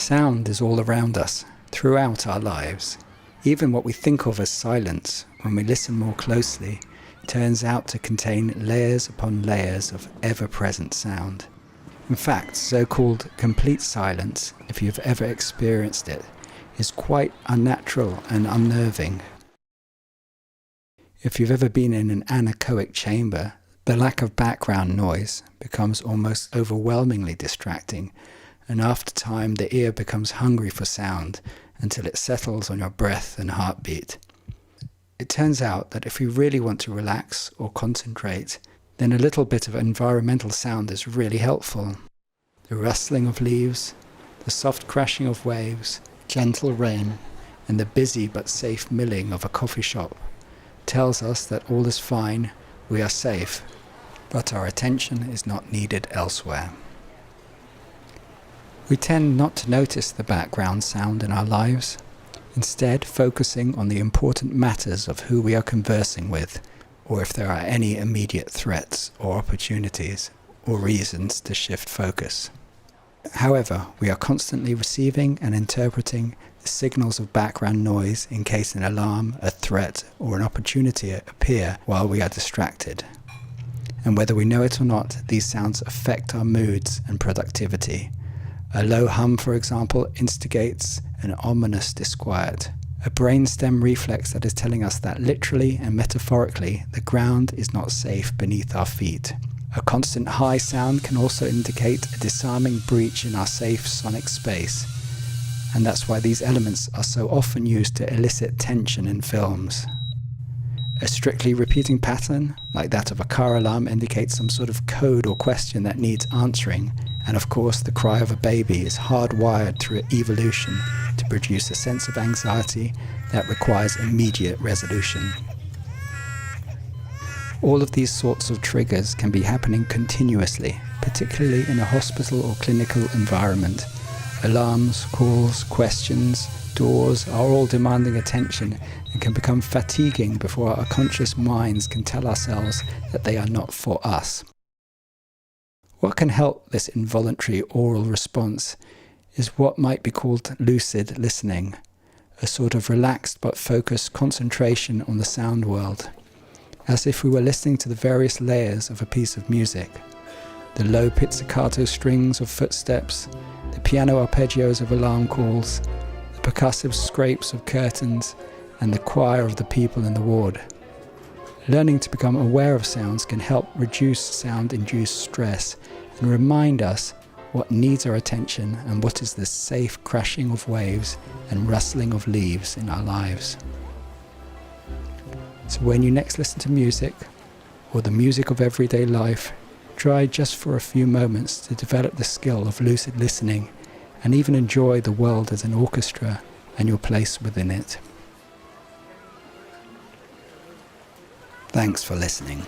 Sound is all around us, throughout our lives. Even what we think of as silence, when we listen more closely, turns out to contain layers upon layers of ever-present sound. In fact, so-called complete silence, if you've ever experienced it, is quite unnatural and unnerving. If you've ever been in an anechoic chamber, the lack of background noise becomes almost overwhelmingly distracting, and after time the ear becomes hungry for sound until it settles on your breath and heartbeat. It turns out that if we really want to relax or concentrate, then a little bit of environmental sound is really helpful. The rustling of leaves, the soft crashing of waves, gentle rain, and the busy but safe milling of a coffee shop tells us that all is fine, we are safe, but our attention is not needed elsewhere. We tend not to notice the background sound in our lives, instead focusing on the important matters of who we are conversing with, or if there are any immediate threats or opportunities or reasons to shift focus. However, we are constantly receiving and interpreting the signals of background noise in case an alarm, a threat, or an opportunity appear while we are distracted. And whether we know it or not, these sounds affect our moods and productivity. A low hum, for example, instigates an ominous disquiet, a brainstem reflex that is telling us that literally and metaphorically the ground is not safe beneath our feet. A constant high sound can also indicate a disarming breach in our safe sonic space, and that's why these elements are so often used to elicit tension in films. A strictly repeating pattern, like that of a car alarm, indicates some sort of code or question that needs answering, and of course the cry of a baby is hardwired through evolution to produce a sense of anxiety that requires immediate resolution. All of these sorts of triggers can be happening continuously, particularly in a hospital or clinical environment. Alarms, calls, questions, doors are all demanding attention and can become fatiguing before our conscious minds can tell ourselves that they are not for us. What can help this involuntary oral response is what might be called lucid listening, a sort of relaxed but focused concentration on the sound world, as if we were listening to the various layers of a piece of music, the low pizzicato strings of footsteps, the piano arpeggios of alarm calls, the percussive scrapes of curtains, and the choir of the people in the ward. Learning to become aware of sounds can help reduce sound-induced stress and remind us what needs our attention and what is the safe crashing of waves and rustling of leaves in our lives. So when you next listen to music, or the music of everyday life, try just for a few moments to develop the skill of lucid listening and even enjoy the world as an orchestra and your place within it. Thanks for listening.